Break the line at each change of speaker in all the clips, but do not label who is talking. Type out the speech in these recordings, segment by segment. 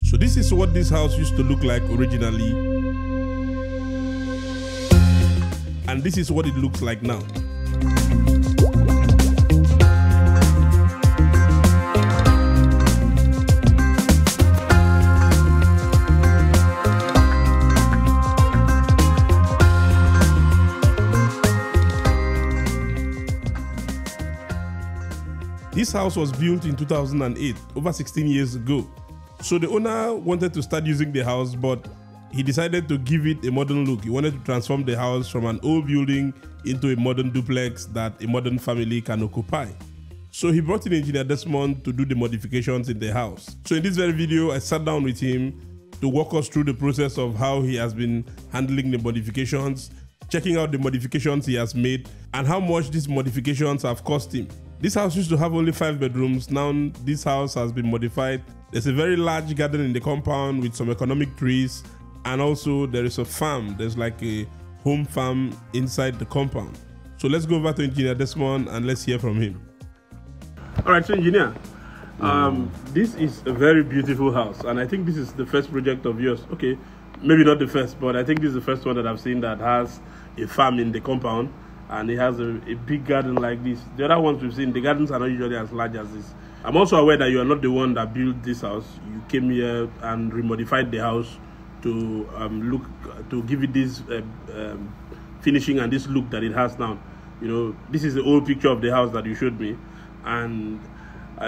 So this is what this house used to look like originally, and this is what it looks like now. This house was built in 2008, over 16 years ago. So the owner wanted to start using the house, but he decided to give it a modern look. He wanted to transform the house from an old building into a modern duplex that a modern family can occupy. So he brought in engineer Desmond to do the modifications in the house. So in this very video, I sat down with him to walk us through the process of how he has been handling the modifications, checking out the modifications he has made, and how much these modifications have cost him. This house used to have only 5 bedrooms. Now this house has been modified. There's a very large garden in the compound with some economic trees, and also there is a farm. There's like a home farm inside the compound. So let's go over to engineer Desmond and let's hear from him. All right, so engineer, this is a very beautiful house, and I think this is the first project of yours. Okay, maybe not the first, but I think this is the first one that I've seen that has a farm in the compound. And it has a big garden like this. The other ones we've seen, the gardens are not usually as large as this. I'm also aware that you are not the one that built this house. You came here and remodified the house to give it this finishing and this look that it has now. You know, this is the old picture of the house that you showed me, and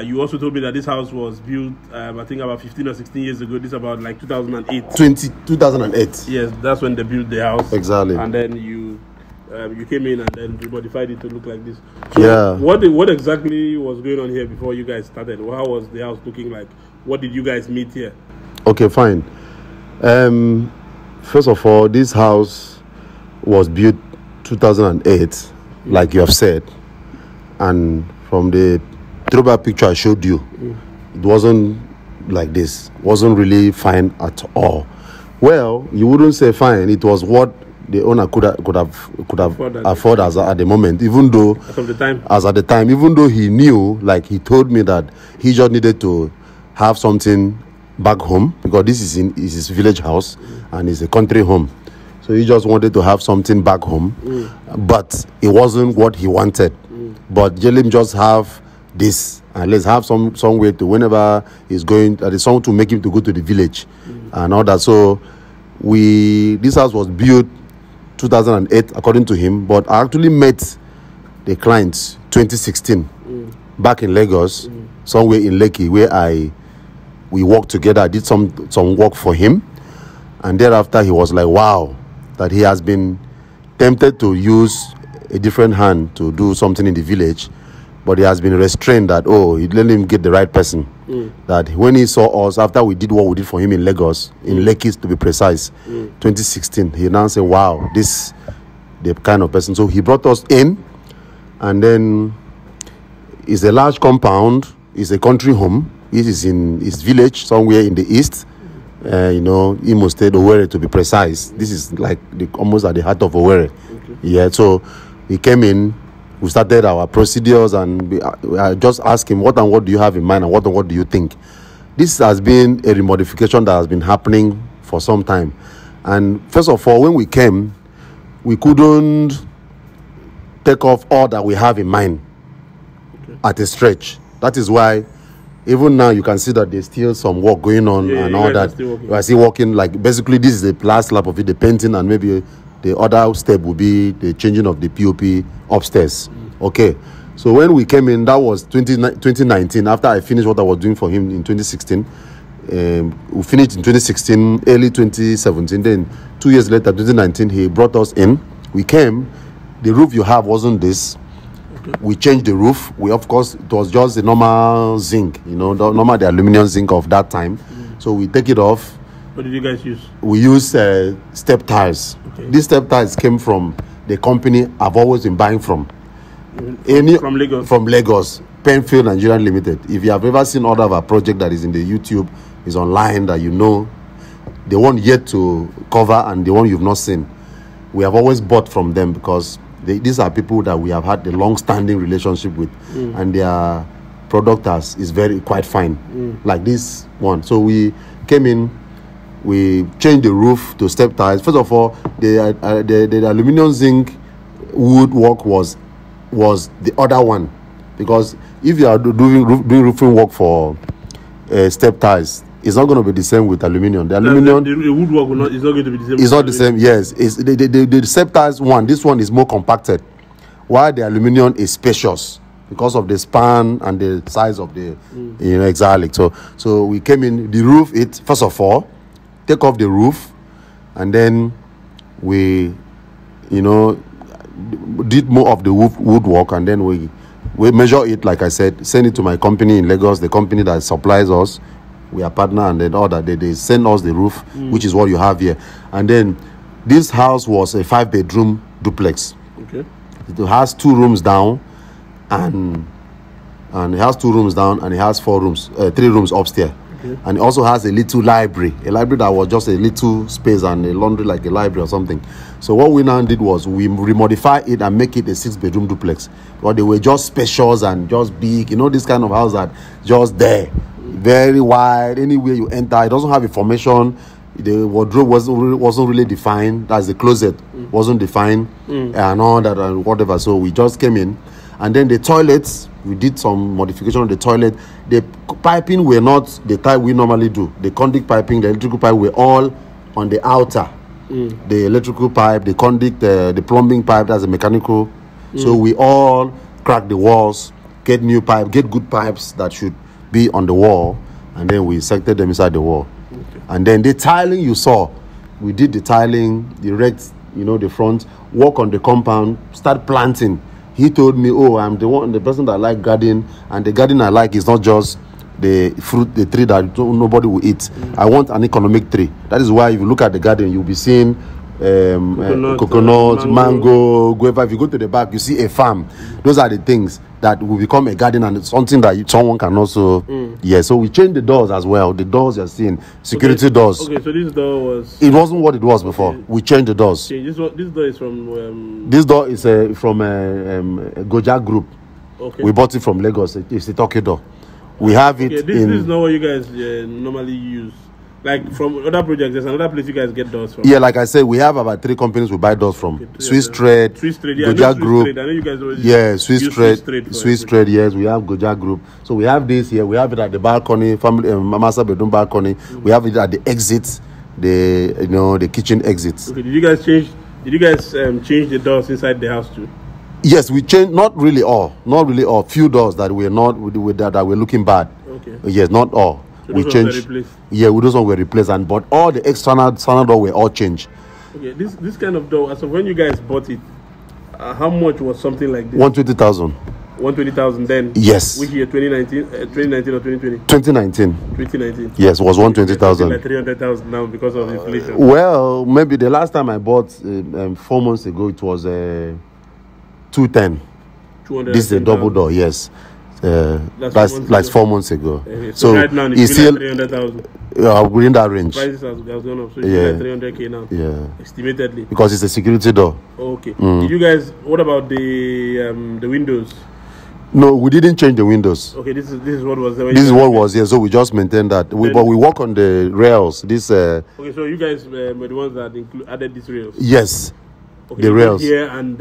you also told me that this house was built, I think about 15 or 16 years ago. This is about like 2008.
2008.
Yes, that's when they built the house.
Exactly.
And then you came in and then remodified it to look like this. So
yeah.
What exactly was going on here before you guys started? How was the house looking like? What did you guys meet here?
Okay, fine. First of all, this house was built 2008, like you have said. And from the throwback picture I showed you, it wasn't like this. It wasn't really fine at all. Well, you wouldn't say fine. It was what the owner could have afford as at the moment, even though as at the time, even though he knew, like he told me that he just needed to have something back home because this is his village house and it's a country home, so he just wanted to have something back home, but it wasn't what he wanted. But Jelim just have this, and let's have some way to whenever he's going, there's something to make him to go to the village and all that. So this house was built 2008 according to him, but I actually met the clients 2016 back in Lagos, somewhere in Lekki, where we worked together. I did some work for him, and thereafter he was like, wow, that he has been tempted to use a different hand to do something in the village, but he has been restrained that, oh, he let him get the right person. That when he saw us, after we did what we did for him in Lagos, in Lekki to be precise, 2016, he now said, wow, this the kind of person. So he brought us in, and then it's a large compound, it's a country home. It is in his village, somewhere in the east, you know, Imo State, Owerri to be precise. This is like almost at the heart of Owerri. Yeah, so we came in, we started our procedures, and I just asked him, what do you have in mind, and what do you think? This has been a remodification that has been happening for some time. And first of all, when we came, we couldn't take off all that we have in mind at a stretch. That is why even now you can see that there's still some work going on, and all that. We are still working, like basically this is the last lap of it, the painting, and maybe the other step will be the changing of the POP upstairs. Okay, so when we came in, that was 2019. After I finished what I was doing for him in 2016, we finished in 2016, early 2017. Then 2 years later, 2019, he brought us in. We came. The roof you have wasn't this. We changed the roof. Of course, it was just the normal zinc, you know, the aluminum zinc of that time. So we take it off.
What did you guys use? We
use step tiles. These step tiles came from the company I've always been buying from.
From Lagos?
From Lagos, Penfield Nigeria Limited. If you have ever seen all of our project that is in the YouTube, is online, that you know, the one yet to cover and the one you've not seen, we have always bought from them because these are people that we have had a long-standing relationship with, and their product is quite fine, like this one. So we came in, we changed the roof to step tiles. First of all, the aluminum zinc woodwork was the other one, because if you are doing roofing work for step tiles, it's not going to be the same with aluminum. The aluminum,
the woodwork is not going to be the same.
It's not the same. Yes, it's the step tiles one. This one is more compacted, while the aluminum is spacious because of the span and the size of the exactly. So we came in the roof. It first of all, take off the roof, and then we did more of the woodwork, and then we measure it, like I said, send it to my company in Lagos, the company that supplies us. We are partner, and then all that they send us the roof, which is what you have here. And then this house was a 5-bedroom duplex.
Okay.
It has 2 rooms down, and it has 2 rooms down, and it has 3 rooms upstairs. Okay. And it also has a little library, that was just a little space and a laundry like a library or something. So what we now did was we remodify it and make it a 6-bedroom duplex. But they were just spacious and just big, this kind of house that just there, very wide. Anywhere you enter, it doesn't have information. The wardrobe wasn't really defined. That's the closet wasn't defined, and all that and whatever. So we just came in, and then the toilets, we did some modification on the toilet. The piping were not the type we normally do. The conduit piping, the electrical pipe were all on the outer. The electrical pipe, the conduit, the plumbing pipe, that's the mechanical. So we all crack the walls, get new pipe, get good pipes that should be on the wall, and then we sected them inside the wall. Okay. And then the tiling you saw, we did the tiling, the erect, the front, work on the compound, start planting. He told me, I'm the person that I like garden, and the garden I like is not just the tree that nobody will eat. I want an economic tree. That is why if you look at the garden, you'll be seeing coconut, mango, guava. If you go to the back, you see a farm. Those are the things that will become a garden, and it's something that someone can also. So we changed the doors as well. The doors you're seeing, security doors.
Okay, so this door was.
It wasn't what it was before. Okay. We changed the doors.
Okay, this door is from.
This door is from Goja Group. Okay. We bought it from Lagos. It's a Turkey door. We have it.
This is not what you guys normally use. Like from other projects, there's another place you guys get doors from.
Yeah, like I said, we have about 3 companies we buy doors from. Okay, Swiss Trade, Goja Group.
I know you guys always
Swiss Trade. Yes, we have Goja Group. So we have this here. We have it at the balcony, family master bedroom balcony. We have it at the exits, the kitchen exits.
Okay, did you guys change the doors inside the house too?
Yes, we changed. Not really all. Few doors that were that were looking bad.
Okay.
Yes, not all.
So
we changed. Those ones were replaced, but all the external door were all changed.
Okay, this kind of door. So when you guys bought it, how much was something like this?
120,000.
120,000 then.
Yes.
Which year? 2019 or 2020?
2019.
2019.
Yes, it was 120,000.
Like 300,000 now because of inflation.
Well, maybe the last time I bought 4 months ago, it was 210. This is a double door. Yes. That's like 4 months ago.
Okay. So right now it's still like 300,000.
Within that range.
Prices has gone up, so it's like 300k now. Yeah. Estimatedly.
Because it's a security door.
Okay. Did you guys? What about the windows?
No, we didn't change the windows.
Okay, this is what was there.
This is what was here, so we just maintained that. But we work on the rails. This.
Okay, so you guys were the ones that added these rails.
Yes.
Okay,
the rails
here and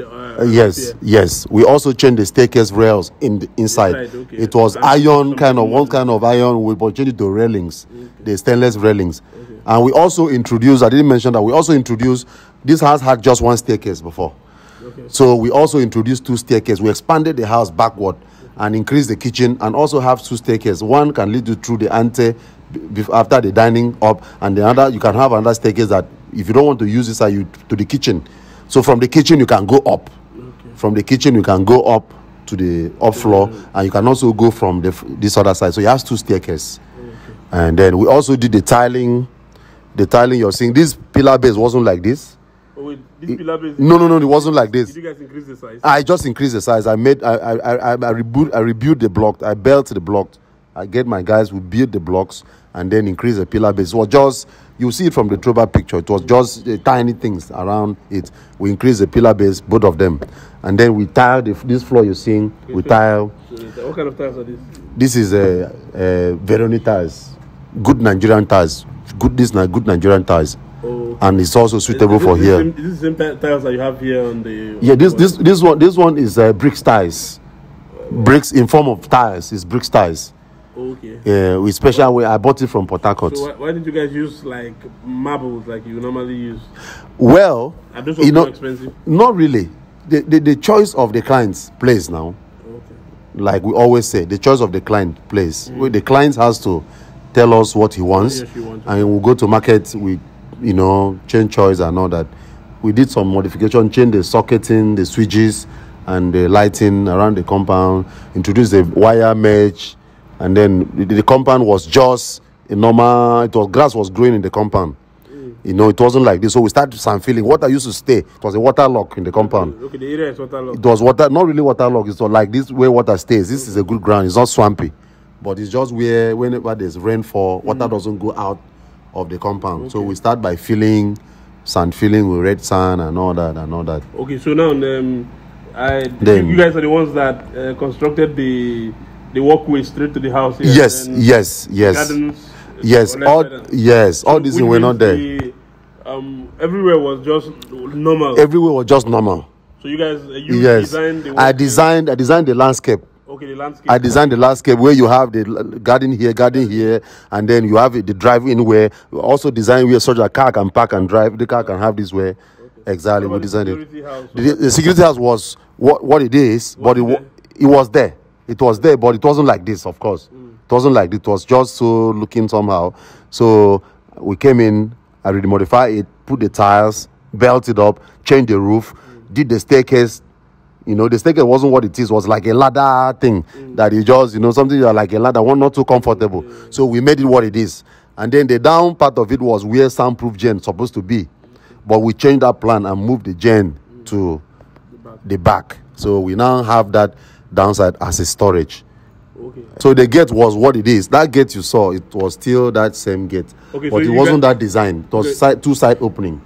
yes. We also changed the staircase rails inside. Okay. It was iron one kind of iron. We changed it to railings, the stainless railings. Okay. And we also introduced. I didn't mention that we also introduced. This house had just 1 staircase before, so we also introduced 2 staircases. We expanded the house backward and increased the kitchen, and also have 2 staircases. One can lead you through the ante after the dining up, and the other you can have another staircase that if you don't want to use this, to the kitchen. So from the kitchen you can go up. Okay. From the kitchen you can go up to the up floor, and you can also go from this other side. So you have 2 staircases. Okay. And then we also did the tiling. The tiling you're seeing, this pillar base wasn't like this.
Oh wait, this pillar base?
No, it wasn't like this.
Did you guys increase the size?
I just increased the size. I rebuilt the block. I built the block. I get my guys who build the blocks and then increase the pillar base. It was just, you see it from the throwback picture. It was just tiny things around it. We increased the pillar base, both of them, and then we tiled this floor you're seeing. Okay, we tile.
What kind of tiles are these?
This is Veroni tiles, good Nigerian tiles. This good Nigerian tiles.
Oh.
And it's also suitable for here.
Is this the same tiles that you have here on the?
Yeah, this one is bricks tiles. Bricks in form of tiles. It's bricks tiles.
Okay.
Yeah, with special way. I bought it from Port Harcourt.
So why didn't you guys use like marbles like you normally use?
Well,
are those more expensive?
Not really. The choice of the client's place now.
Okay.
Like we always say, the choice of the client place. Where the client has to tell us what he wants, and we'll go to market with, change choice and all that. We did some modification, change the socketing, the switches, and the lighting around the compound, introduced the wire mesh, and then the compound was just a normal, grass was growing in the compound. It wasn't like this. So we started some feeling. Water used to stay. It was a waterlock in the compound.
Okay, the area is waterlocked.
It was not really waterlocked. It's like this way water stays. This is a good ground. It's not swampy. But it's just where whenever there's rainfall, water doesn't go out of the compound. Okay. So we start by filling with red sand and all that.
Okay, so now you guys are the ones that constructed the walkway straight to the house here.
Yes.
Gardens.
All these were not there.
Everywhere was just normal.
Everywhere was just normal.
So you guys, designed the
I designed the landscape.
Okay, the landscape.
I designed the landscape where you have the garden here, and then you have the drive-in where we also designed where such a car can park and drive. The car can have this way. Okay. Exactly, we designed it. The security house was what it is, but it was there. It was there, but it wasn't like this, of course. It wasn't like this. It was just so looking somehow. So we came in, I really modified it, put the tiles, belted up, changed the roof, did the staircase. The staircase wasn't what it is. It was like a ladder thing that you just, something like a ladder, one not too comfortable. So we made it what it is. And then the down part of it was where soundproof gen supposed to be. But we changed that plan and moved the gen to the back. So we now have that downside as a storage. Okay. So the gate was what it is. That gate you saw, it was still that same gate. Okay, but so it wasn't that design. It was two side opening.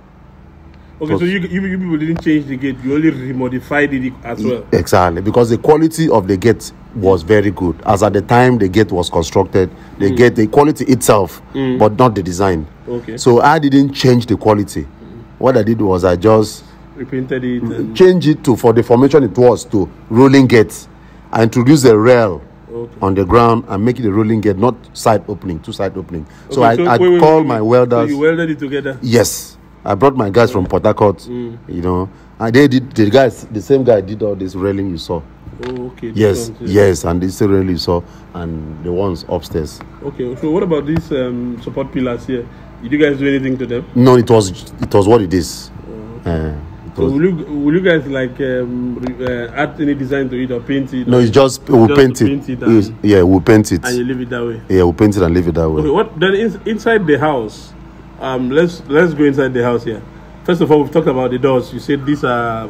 Okay, so you people didn't change the gate. You only remodified it as well.
Exactly, because the quality of the gate was very good. As at the time the gate was constructed, the quality itself, but not the design. Okay. So I didn't change the quality. What I did was I just
repainted it and
change it for the formation it was to rolling gate. I introduced a rail on the ground and make it a rolling gate, not side opening, two side opening. Okay, so I called my welders.
So you welded it together?
Yes. I brought my guys from Port Harcourt, and they did, the same guy did all this railing you saw.
Oh, okay.
Yes, and this railing you saw, and the ones upstairs.
Okay, so what about these support pillars here? Did you guys do anything to them?
No, it was what it is.
So will you guys like add any design to it or paint it?
No, it's just we'll paint it. We'll paint it.
And you leave it that way?
Yeah, we'll paint it and leave it that way.
Okay, what then inside the house? Let's go inside the house here. First of all, we've talked about the doors. You said these are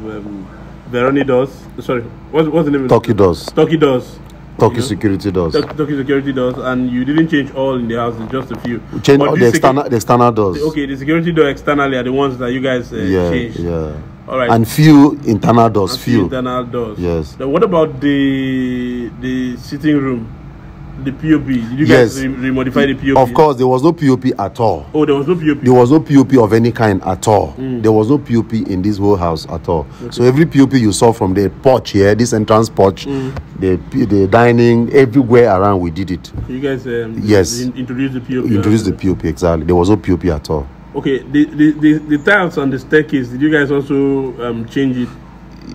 Veroni doors. Sorry, what's the name?
Turkey doors.
Turkey doors.
Turkey security doors.
Turkey security doors, and you didn't change all in the house. It's just a few.
We changed all the external doors.
Okay, the security door externally are the ones that you guys changed.
Yeah.
All right.
And few internal doors. Few
internal doors.
Yes.
Then what about the sitting room? The POP. Did you guys remodify the POP?
Of course, there was no POP at all.
Oh, there was no POP?
There was no POP of any kind at all. There was no POP in this whole house at all. Okay. So every POP you saw from the porch here, this entrance porch, the dining, everywhere around, we did it.
So you guys introduced the POP?
Introduced the POP, exactly. There was no POP at all.
Okay, the tiles on the staircase, did you guys also change it?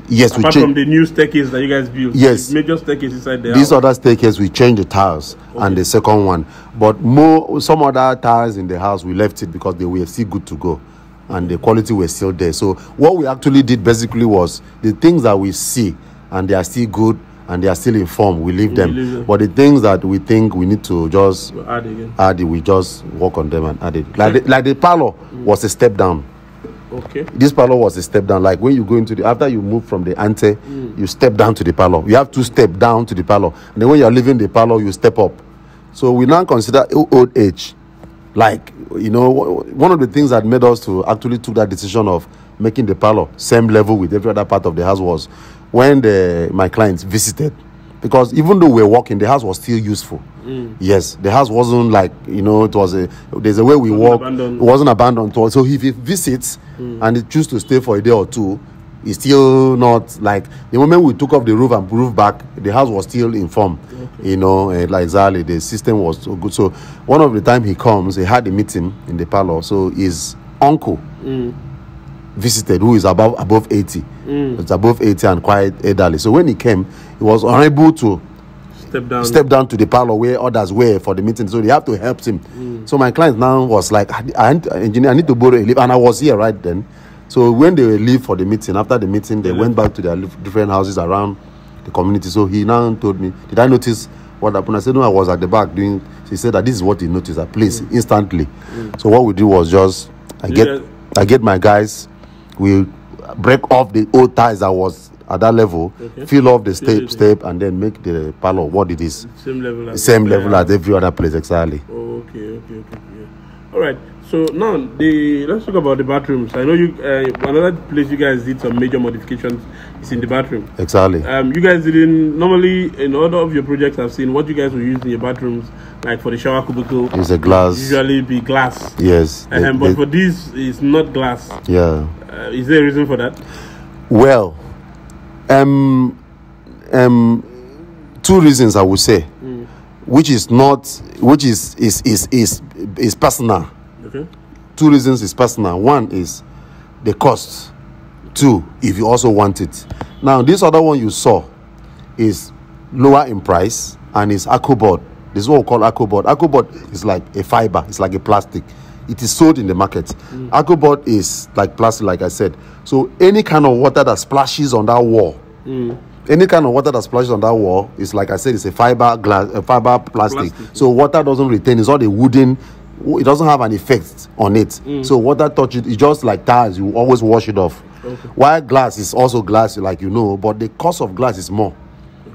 Yes,
apart from the new staircase that you guys built.
Yes,
major staircase inside there.
This other staircase we changed the tiles and the second one, but some other tiles in the house we left it because they were still good to go, and the quality was still there. So what we actually did basically was the things that we see and they are still good and they are still in form, we leave them. But the things that we think we need to just add it, we just work on them and add it. Like the parlor was a step down.
Okay.
This parlor was a step down. Like when you go into after you move from the ante, you step down to the parlor. You have to step down to the parlor. And then when you're leaving the parlor, you step up. So we now consider old age. Like, one of the things that made us to actually took that decision of making the parlor same level with every other part of the house was when my clients visited, because even though we were walking, the house was still useful. Yes, the house wasn't like, you know, it was there's a way we walk. It wasn't abandoned. So if he visits and he chooses to stay for a day or two, it's still not like the moment we took off the roof and roof back, the house was still in form. You know, like exactly, the system was so good. So one of the time he comes, he had a meeting in the parlor. So his uncle visited, who is above 80. It's above 80 and quite elderly. So when he came, he was unable to step down to the parlor where others were for the meeting. So they have to help him. So my client now was like, engineer, I need to borrow a lift. And I was here right then. So when they leave for the meeting, after the meeting, they went back to their different houses around the community. So he now told me, did I notice what happened? I said, no, I was at the back doing. He said that this is what he noticed. I placed instantly. So what we do was just, I get my guys, we break off the old ties that was at that level, fill off the step, and then make the parlor what it is.
Same level
as every other place, exactly.
Okay. All right. So now let's talk about the bathrooms. I know you another place you guys did some major modifications is in the bathroom.
Exactly.
You guys didn't normally in all of your projects I've seen what you guys will use in your bathrooms, like for the shower cubicle,
it's a glass.
Usually be glass.
Yes.
But for this, it's not glass.
Yeah.
Is there a reason for that?
Well, two reasons I would say, which is personal. Okay. Two reasons is personal. One is the cost. Two, if you also want it. Now, this other one you saw is lower in price and is AquaBoard. This is what we call AquaBoard. AquaBoard is like a fiber. It's like a plastic. It is sold in the market. AquaBoard is like plastic, like I said. So any kind of water that splashes on that wall, any kind of water that splashes on that wall is, like I said, it's a fiber plastic. So water doesn't retain. It's not a wooden. It doesn't have an effect on it. So water touch it. It's just like tires. You always wash it off. Okay. While glass is also glass, like you know, but the cost of glass is more.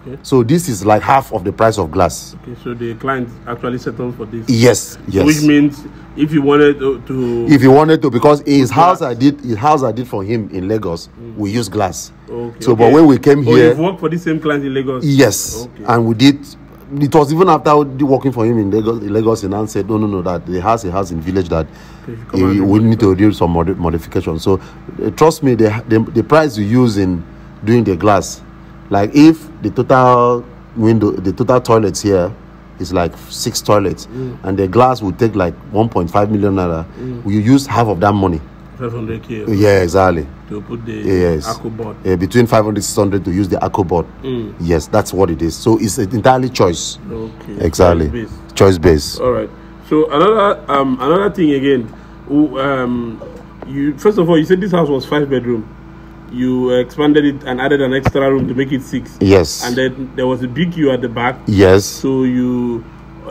Okay. So this is like half of the price of glass. Okay,
so the client actually settled for this.
Yes.
So which means if you wanted to,
because his house I did for him in Lagos, we use glass. Okay. So, but when we came here,
you've worked for the same client in Lagos.
Yes. Okay. And we did. It was even after working for him in Lagos, and said, no, that he has a house in village that we need to do some modification. So trust me, the price you use in doing the glass, like if the total toilets here is like 6 toilets, and the glass would take like 1.5 million naira, we use half of that money.
500K.
Yeah, exactly.
To put the AquaBoard.
Between 500 600 to use the AquaBoard. Yes, that's what it is. So it's entirely choice. Okay. Exactly. Choice based.
All right. So another thing again. You first of all, you said this house was 5 bedroom. You expanded it and added an extra room to make it 6.
Yes.
And then there was a BQ at the back.
Yes.
So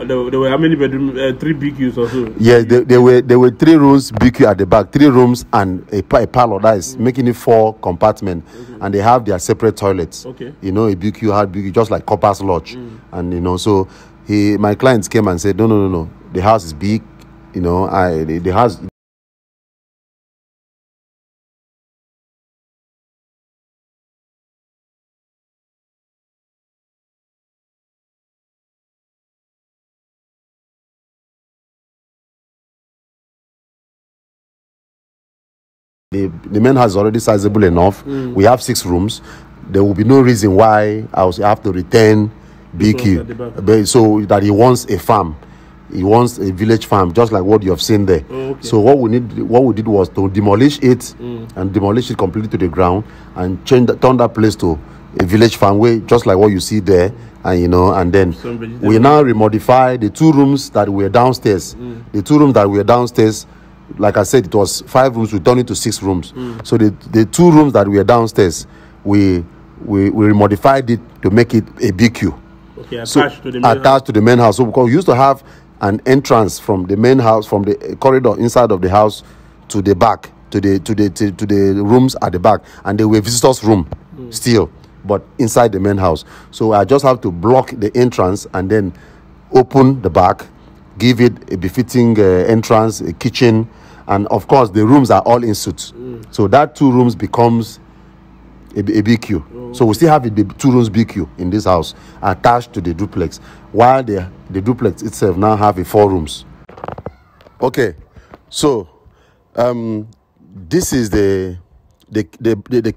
there were how many bedrooms? 3 BQs or so.
Yes, there were 3 rooms BQ at the back, 3 rooms and a parlor. That is making it 4 compartments, and they have their separate toilets. Okay. You know, a BQ had BQ just like Copper's Lodge, and you know, so my clients came and said, no, the house is big. You know, the house. The main house is already sizable enough. We have 6 rooms. There will be no reason why I have to return BQ. So that he wants a farm. He wants a village farm, just like what you have seen there. Okay. So what we did was to demolish it and demolish it completely to the ground and turn that place to a village farm way, just like what you see there. And you know, and then we now remodify the 2 rooms that were downstairs. The 2 rooms that were downstairs, like I said, it was 5 rooms. We turned it to 6 rooms. So the 2 rooms that were downstairs, we remodified it to make it a BQ. Okay, attached to the main house. So because we used to have an entrance from the main house, from the corridor inside of the house to the back, to the rooms at the back, and they were visitors' room still, but inside the main house. So I just have to block the entrance and then open the back, give it a befitting entrance, a kitchen, and of course the rooms are all in suits. So that 2 rooms becomes a BQ. So we still have a 2 rooms BQ in this house attached to the duplex, while the duplex itself now have a 4 rooms. Okay, so this is the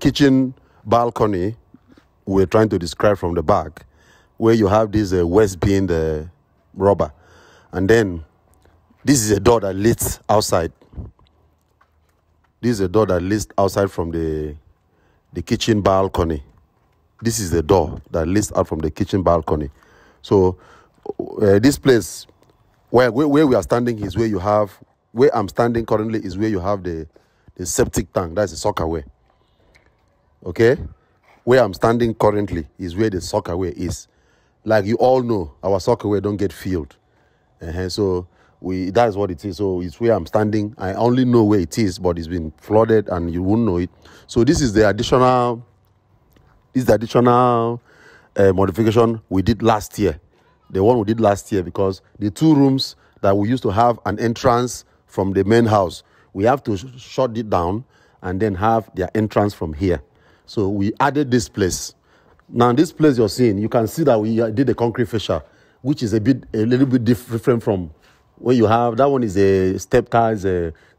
kitchen balcony we're trying to describe from the back, where you have this west being the rubber, and then this is a door that leads outside. This is a door that leads outside from the kitchen balcony. This is the door that leads out from the kitchen balcony. So this place where we are standing is where you have, where I'm standing currently is where you have the septic tank. That's the sockaway. Okay? Where I'm standing currently is where the sockaway is. Like you all know, our sockaway don't get filled. So that's what it is. So it's where I'm standing. I only know where it is, but it's been flooded and you won't know it. So this is the additional modification we did last year. The one we did last year, because the 2 rooms that we used to have an entrance from the main house, we have to shut it down and then have their entrance from here. So we added this place. Now this place you're seeing, you can see that we did a concrete fascia, which is a little bit different from where you have, that one is a step tiles,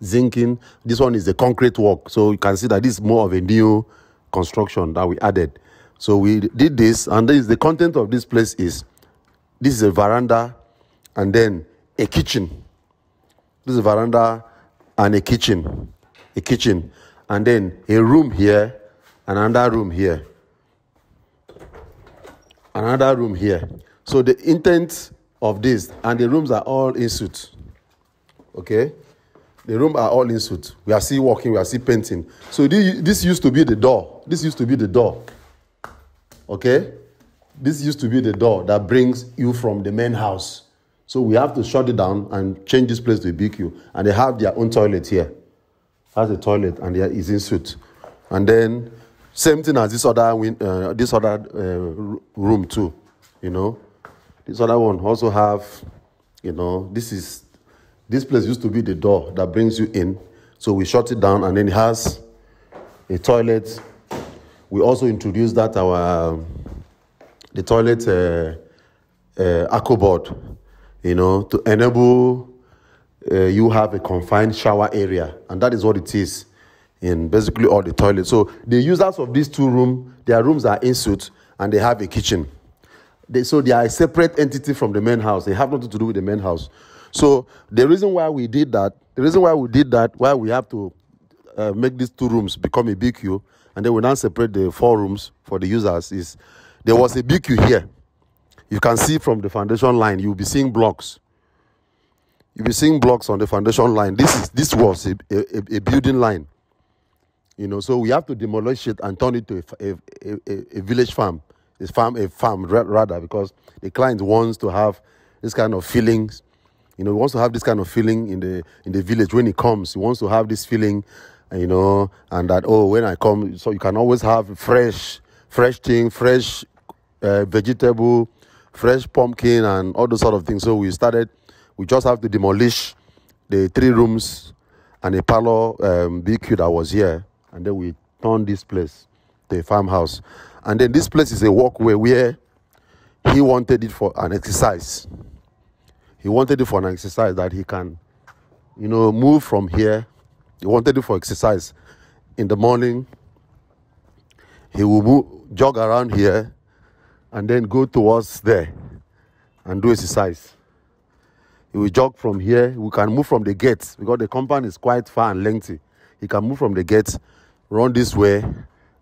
zinking. This one is a concrete work. So you can see that this is more of a new construction that we added. So we did this, and the content of this place is, this is a veranda and then a kitchen. This is a veranda and a kitchen, and then a room here, and another room here, another room here. So the intent of this, and the rooms are all in suit. Okay, the rooms are all in suit. We are still working, we are still painting. So this used to be the door. This used to be the door. Okay, this used to be the door that brings you from the main house. So we have to shut it down and change this place to a BQ. And they have their own toilet here. Has a toilet and it's in suit. And then same thing as this other room too. You know, this other one also have, you know, this place used to be the door that brings you in. So we shut it down, and then it has a toilet. We also introduced that the toilet AquaBoard, you know, to enable you have a confined shower area, and that is what it is in basically all the toilets. So the users of these 2 rooms, their rooms are in suite, and they have a kitchen. So they are a separate entity from the main house. They have nothing to do with the main house. So the reason why we did that, why we have to make these 2 rooms become a BQ, and then we now separate the 4 rooms for the users, is there was a BQ here. You can see from the foundation line, you'll be seeing blocks. You'll be seeing blocks on the foundation line. This was a building line. You know, so we have to demolish it and turn it to a village farm. A farm rather, because the client wants to have this kind of feelings. You know, he wants to have this kind of feeling in the village when he comes. He wants to have this feeling, you know, and that, oh, when I come, so you can always have fresh thing, fresh vegetable, fresh pumpkin, and all those sort of things. So we just have to demolish the 3 rooms and a parlor BQ that was here, and then we turned this place to a farmhouse. And then this place is a walkway where he wanted it for an exercise. He wanted it for an exercise that he can, you know, move from here. He wanted it for exercise. In the morning, he will jog around here and then go towards there and do exercise. He will jog from here. We can move from the gates because the compound is quite far and lengthy. He can move from the gates, run this way,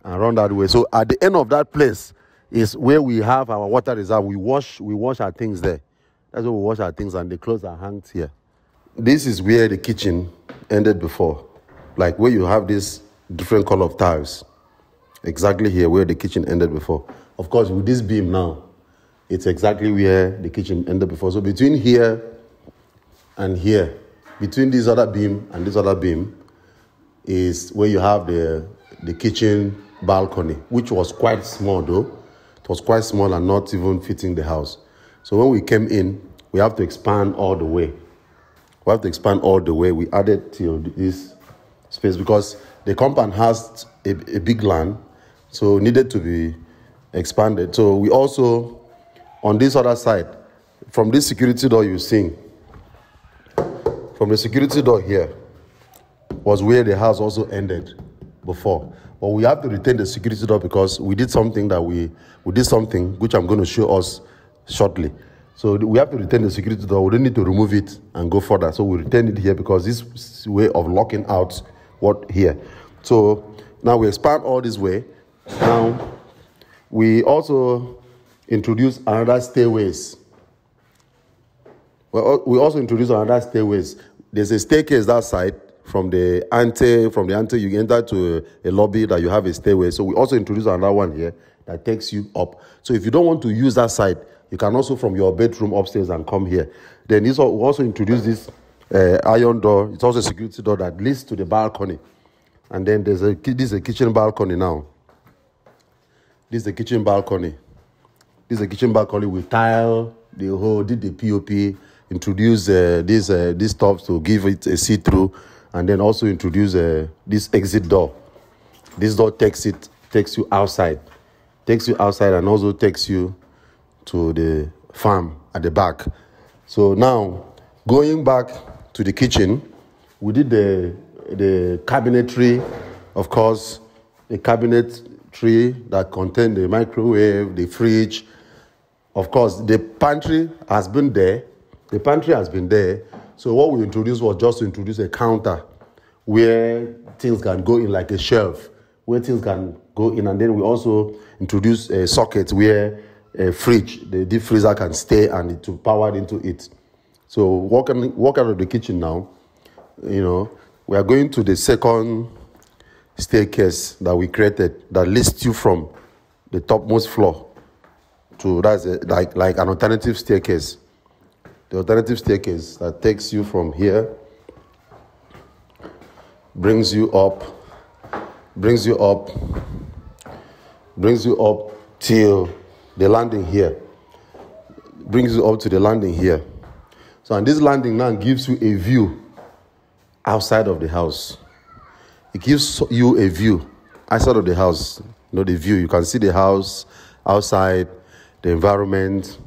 and run that way. So at the end of that place is where we have our water reserve. We wash our things there. That's where we wash our things, and the clothes are hanged here. This is where the kitchen ended before. Like where you have this different color of tiles. Exactly here where the kitchen ended before. Of course, with this beam now, it's exactly where the kitchen ended before. So between here and here, between this other beam and this other beam, is where you have the kitchen balcony, which was quite small though. It was quite small and not even fitting the house. So when we came in, we have to expand all the way. We added till this space because the compound has a big land, so it needed to be expanded. So we also, on this other side, from this security door you're seeing, from the security door here, was where the house also ended before. But we have to retain the security door because we did something which I'm going to show us shortly. So we have to retain the security door. We don't need to remove it and go further. So we retain it here because this way of locking out what here. So now we expand all this way. Now we also introduce another stairways. Well, we also introduce another stairways. There's a staircase that side. From the ante, you enter to a lobby that you have a stairway. So we also introduce another one here that takes you up. So if you don't want to use that side, you can also from your bedroom upstairs and come here. Then we also introduce this iron door. It's also a security door that leads to the balcony. And then this is a kitchen balcony now. This is the kitchen balcony. This is a kitchen balcony with tile, the whole, did the POP, introduce these tops to give it a see-through. And then also introduce this exit door. This door takes you outside. Takes you outside and also takes you to the farm at the back. So now, going back to the kitchen, we did the cabinetry, of course, the cabinetry that contained the microwave, the fridge. Of course, the pantry has been there. The pantry has been there. So what we introduced was just to introduce a counter where things can go in, like a shelf, where things can go in. And then we also introduce a socket where a fridge, the deep freezer can stay and it will power into it. So walk out of the kitchen now. We are going to the second staircase that we created that leads you from the topmost floor to, that's like an alternative staircase. The alternative staircase that takes you from here, brings you up till the landing here. Brings you up to the landing here. So, and this landing now gives you a view outside of the house. It gives you a view outside of the house. The view. You can see the house outside, the environment.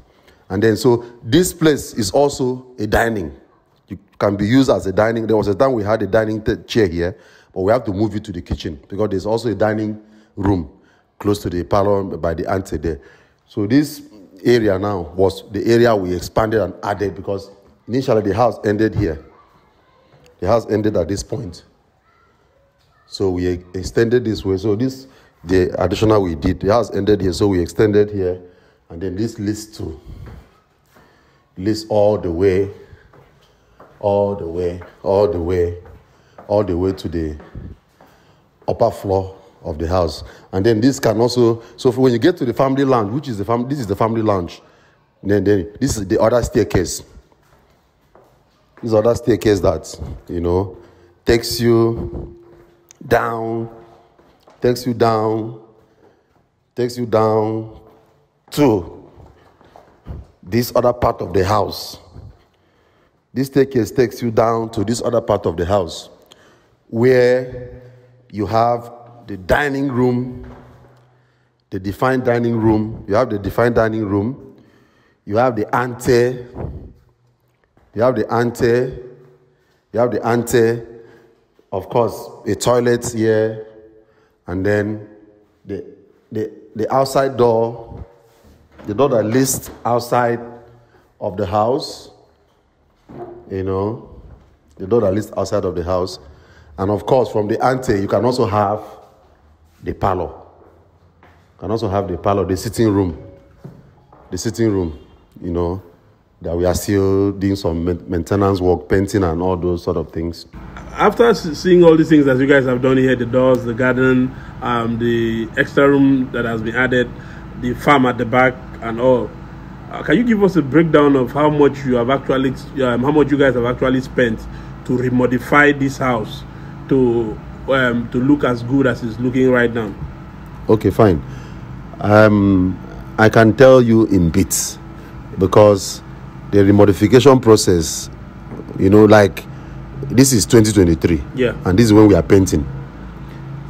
And then, so this place is also a dining. It can be used as a dining. There was a time we had a dining chair here, but we have to move it to the kitchen because there's also a dining room close to the parlor by the ante there. So this area now was the area we expanded and added because initially the house ended here. The house ended at this point. So we extended this way. So this, the additional we did, the house ended here, so we extended here. And then this leads all the way to the upper floor of the house. And then this can also, so when you get to the family lounge, this is the family lounge. Then this is the other staircase. This other staircase that, takes you down to this other part of the house. This staircase takes you down to this other part of the house where you have the dining room, the defined dining room. You have the defined dining room. You have the ante. Of course, a toilet here. And then the outside door, the door that leads outside of the house, the door that leads outside of the house. And of course, from the ante, you can also have the parlor. You can also have the parlor, the sitting room, that we are still doing some maintenance work, painting and all those sort of things.
After seeing all these things that you guys have done here, the doors, the garden, the extra room that has been added, the farm at the back and all, can you give us a breakdown of how much you guys have actually spent to remodify this house to look as good as it's looking right now?
Okay, fine. I can tell you in bits because the remodification process, this is 2023.
Yeah.
And this is when we are painting.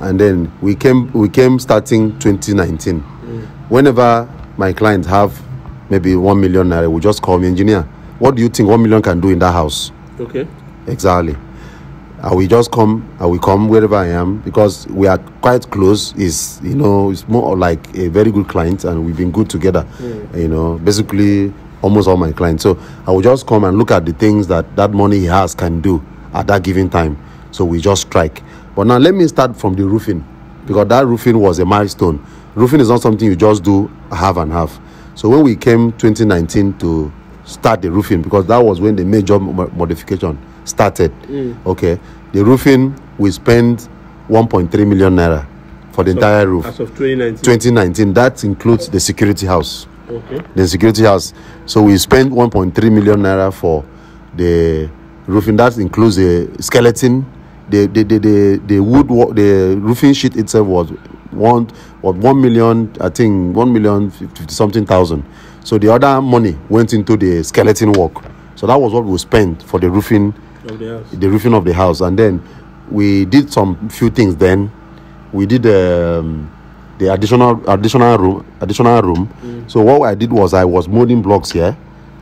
And then we came starting 2019. whenever my clients have maybe 1 million naira, we just call me, engineer, what do you think 1 million can do in that house?
Okay.
Exactly. I will just come. I will come wherever I am because we are quite close. It's more like a very good client, and we've been good together. Basically almost all my clients. So I will just come and look at the things that money he has can do at that given time. So we just strike. But now let me start from the roofing, because that roofing was a milestone. Roofing is not something you just do half and half. So when we came 2019 to start the roofing, because that was when the major modification started. Okay, the roofing, we spent 1.3 million naira for the entire roof.
As of 2019.
2019, that includes the security house.
Okay.
The security house. So we spent 1.3 million naira for the roofing. That includes the skeleton, the wood, the roofing sheet itself was 1 million, I think 1,050,000 something. So the other money went into the skeleton work. So that was what we spent for the roofing
of the house.
The roofing of the house. And then we did some few things. Then we did the additional room. So what I did was I was molding blocks here.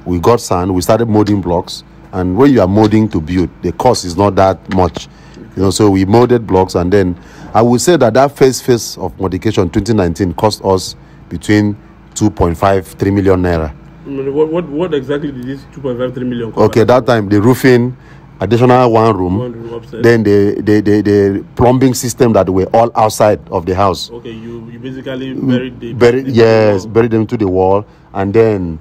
We got sand. We started molding blocks. And when you are molding to build, the cost is not that much. So we molded blocks, and then I would say that first phase of modification 2019 cost us between 2.5-3 million naira.
What exactly did this 2.5-3 million cover?
Okay, that time the roofing, additional one room
upstairs.
Then the plumbing system that were all outside of the house.
Okay, you basically buried
them to the wall, and then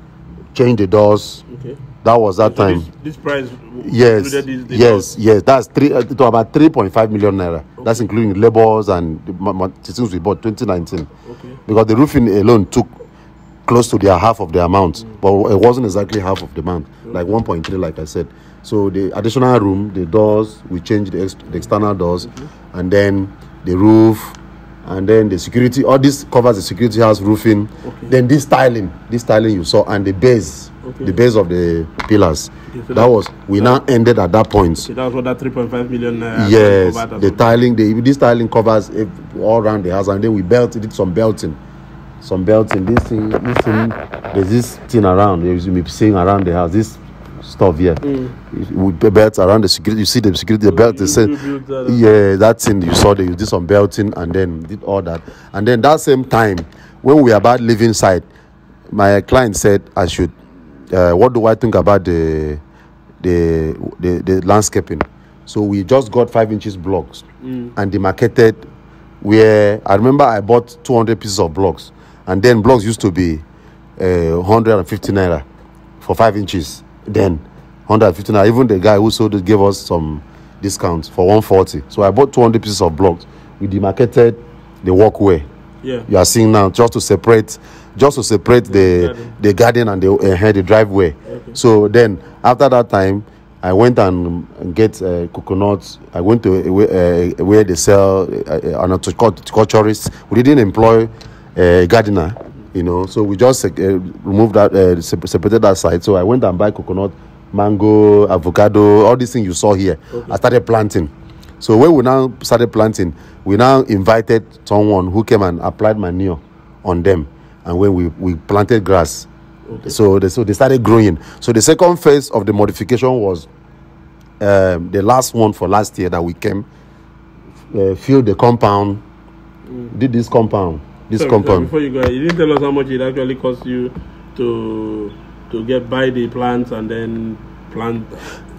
changed the doors. Okay. That was that time.
This price.
Yes. That's about 3.5 million naira. Okay. That's including labors and the things we bought 2019. Okay. Because the roofing alone took close to half of the amount, but it wasn't exactly half of the amount, like 1.3, like I said. So the additional room, the doors, we changed the external doors, and then the roof, and then the security. All this covers the security house roofing. Okay. Then this tiling you saw, and the base. Okay. The base of the pillars. Okay, so we now ended at that point.
Okay, that was what that 3.5 million.
Yes, the tiling. This tiling covers all around the house, and then we did some belting. This thing. There's this thing around. You may be seeing around the house. This stuff here. We belt around the security. You see the security. The belt. That thing you saw. They did some belting, and then did all that. And then that same time, when we were about leaving site, my client said I should. What do I think about the landscaping? So we just got 5 inches blocks and demarcated where I remember I bought 200 pieces of blocks, and then blocks used to be 150 naira for 5 inches. Then 150 naira. Even the guy who sold it gave us some discounts for 140. So I bought 200 pieces of blocks. We demarcated the walkway. Yeah. You are seeing now just to separate the garden and the driveway. Okay. So then after that time, I went and get coconuts. I went to where they sell horticulturists. We didn't employ a gardener, so we just removed that, separated that side. So I went and buy coconut, mango, avocado, all these things you saw here. Okay. I started planting. So when we now started planting, we now invited someone who came and applied manure on them. And when we planted grass, okay. So they started growing. So the second phase of the modification was the last one for last year that we came, filled the compound, did this compound.
Before you go, you didn't tell us how much it actually cost you to buy the plants and then plant.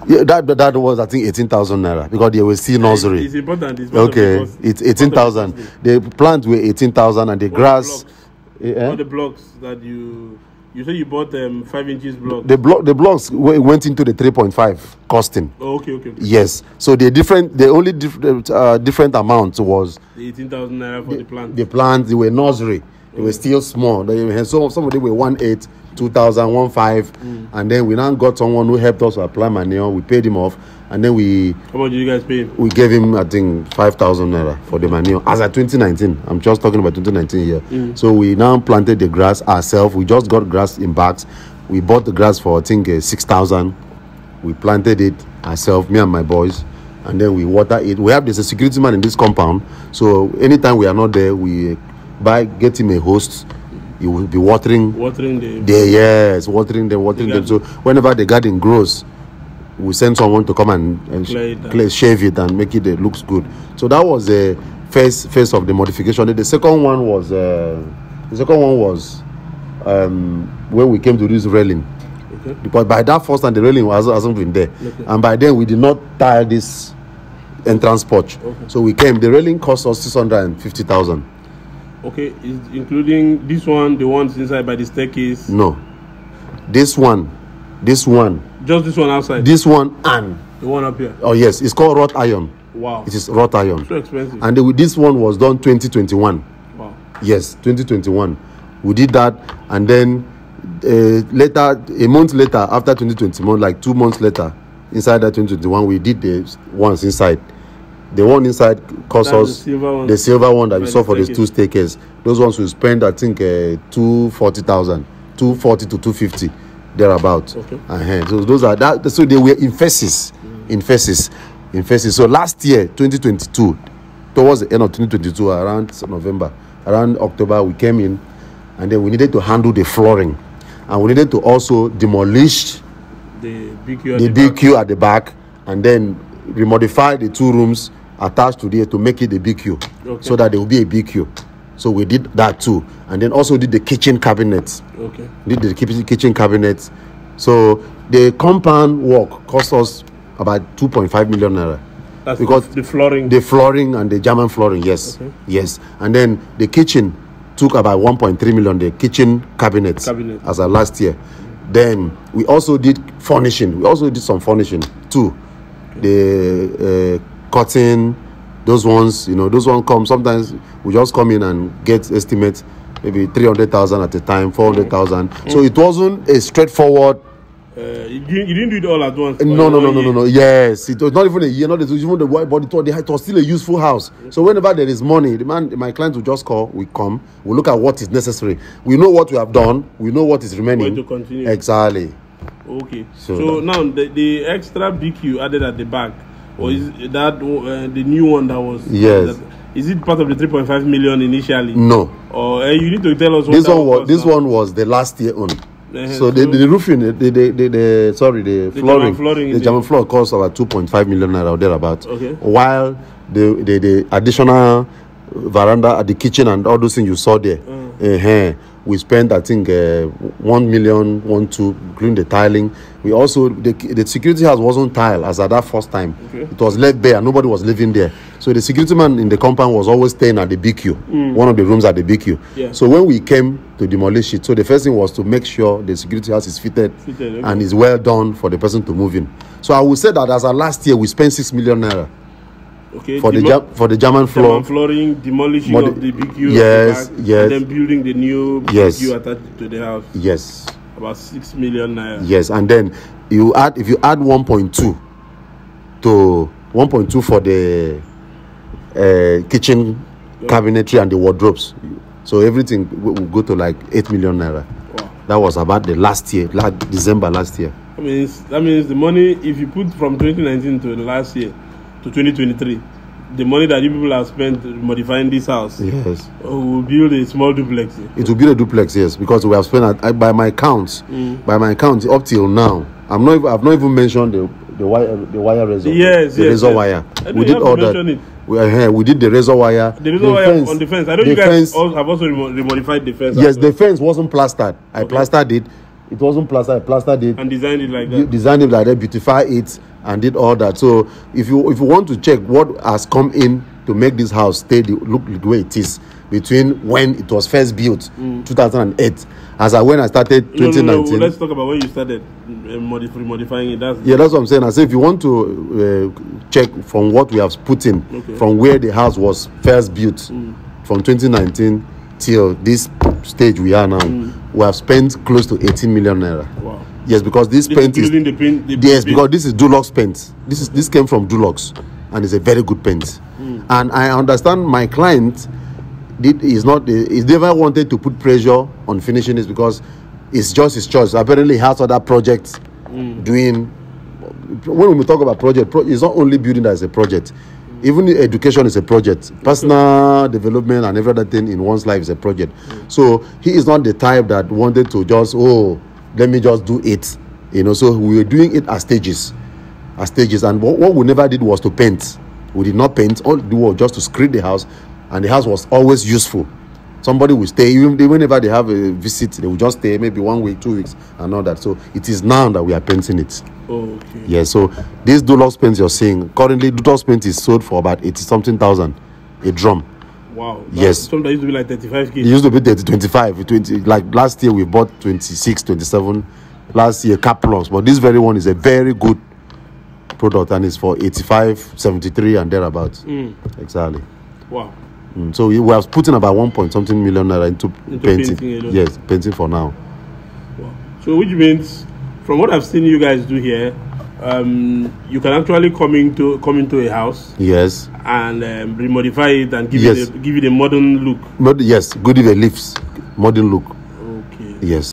Yeah, that was I think 18,000 naira because they were still nursery.
It's important.
It's 18,000. The plants were 18,000 and the grass.
All the blocks that you say you bought 5 inches blocks.
The blocks went into the 3.5 costing.
Oh, okay.
Yes. So the only different amount was
the 18,000 naira for the plants.
The plants, they were nursery. They were still small. Some of them were 1.8, 2,000, 1.5, and then we now got someone who helped us apply manure. We paid him off, and then
How much did you guys pay him?
We gave him, I think, 5,000 naira for the manure. As at 2019, I'm just talking about 2019 here. So we now planted the grass ourselves. We just got grass in bags. We bought the grass for I think 6,000. We planted it ourselves, me and my boys, and then we water it. There's a security man in this compound, so anytime we are not there, we get him a host. you will be watering
watering
watering them. So whenever the garden grows, we send someone to come and shave it and make it looks good. So that was the first phase of the modification. The second one was when we came to this railing. Okay. Because by that first time the railing hasn't been there, and by then we did not tile this entrance porch. Okay. So we came. The railing cost us 650,000.
Okay, including this one, the ones inside by the staircase.
No, this one.
Just this one outside.
This one and
the one up here.
Oh yes, it's called wrought iron.
Wow.
It is wrought iron.
So expensive.
And this one was done 2021.
Wow.
Yes, 2021. We did that, and then later, a month later, after 2021, like 2 months later, inside that 2021, we did the ones inside. The one inside cost us the silver one that we saw for the 2 staircases. Those ones we spent, I think, 240,000, 240 to 250. Thereabout. Okay. So those are that. So they were in phases. So last year, 2022, towards the end of 2022, around November, around October, we came in, and then we needed to handle the flooring, and we needed to also demolish
the
BQ at the back, and then remodify the 2 rooms attached to there to make it a BQ, so that there will be a BQ. So we did that too, and then also did the kitchen cabinets.
Okay.
Did the kitchen cabinets. So the compound work cost us about 2.5 million naira.
That's because the flooring.
The flooring and the German flooring, yes. Okay. Yes. And then the kitchen took about 1.3 million, the kitchen cabinets. As of last year. Then we also did furnishing. We also did some furnishing too. Okay. The curtain, those ones, those ones come. Sometimes we just come in and get estimates, maybe 300,000 at a time, 400,000. So it wasn't a straightforward.
You didn't do it all at once.
No. Yes, it was not even a year, not even the white body. It was still a useful house. So whenever there is money, my client will just call. We come. We look at what is necessary. We know what we have done. We know what is remaining.
Going to continue.
Exactly.
Okay. So now the extra BQ added at the back, or is that the new one that was?
Yes.
Is it part of the 3.5 million initially?
No.
Or you need to tell us
what this one was the last year on. So the roofing, the flooring, the German floor cost about 2.5 million naira or thereabout.
Okay.
While the additional veranda at the kitchen and all those things you saw there, we spent, I think, 1 million, 1.2, including the tiling. We also, the security house wasn't tiled as at that first time. Okay. It was left bare. Nobody was living there. So the security man in the compound was always staying at the BQ, one of the rooms at the BQ. Yeah. So when we came to demolish it, so the first thing was to make sure the security house is fitted and is well done for the person to move in. So I would say that as of last year, we spent 6 million naira.
Okay,
for the German floor,
flooring, demolishing of the BQ,
yes,
and then building the new BQ attached to the house.
Yes,
about 6 million naira.
Yes, and then if you add 1.2 to 1.2 for the kitchen cabinetry and the wardrobes, so everything will go to like 8 million naira. Wow. That was about the last year, December last year.
That means the money, if you put from 2019 to the last year to 2023, the money that you people have spent modifying this house,
yes,
will build a small duplex.
It will build a duplex, yes, because we have spent by my counts, up till now. I've not even mentioned the wire razor.
Yes,
razor wire. We did all that. We did the razor wire.
The razor wire on the fence. I know you guys have also remodified the fence.
Yes, the fence wasn't plastered. I plastered it. It wasn't plastered. I plastered it
and designed it like that.
Designed it like that, beautified it, and did all that. So if you want to check what has come in to make this house look the way it is between when it was first built, 2008, when I started 2019.
No, let's talk about when you started modifying it.
That's what I'm saying. I say if you want to check from what we have put in, from where the house was first built, from 2019 till this stage we are now, we have spent close to 18 million naira.
Wow.
Yes, because this paint is because this is Duplex paint. This came from Duplex, and it's a very good paint. And I understand my client he never wanted to put pressure on finishing this because it's just his choice. Apparently, he has other projects doing. When we talk about project, it's not only building that is a project. Even education is a project. Personal development and every other thing in one's life is a project. So he is not the type that wanted to just, let me just do it. So we were doing it as stages. And what we never did was to paint. We did not paint. All we did was just to screen the house, and the house was always useful. Somebody will stay, whenever they have a visit, they will just stay maybe 1 week, 2 weeks, and all that. So it is now that we are painting it.
Okay.
Yeah, so this Duplex paint you're seeing, currently Duplex paint is sold for about 80-something thousand a drum.
Wow.
Yes.
Something that used to be like 35K.
It used to be 25, 20. Like last year we bought 26, 27. Last year cap plus, but this very one is a very good product, and it's for 85, 73 and thereabouts. Exactly.
Wow.
So we have put in about 1-point-something million naira into painting. Yes, painting for now.
Wow. So which means, from what I've seen you guys do here, you can actually come into a house.
Yes.
And remodify it and give it a modern look.
Yes, good if it lifts, modern look.
Okay.
Yes.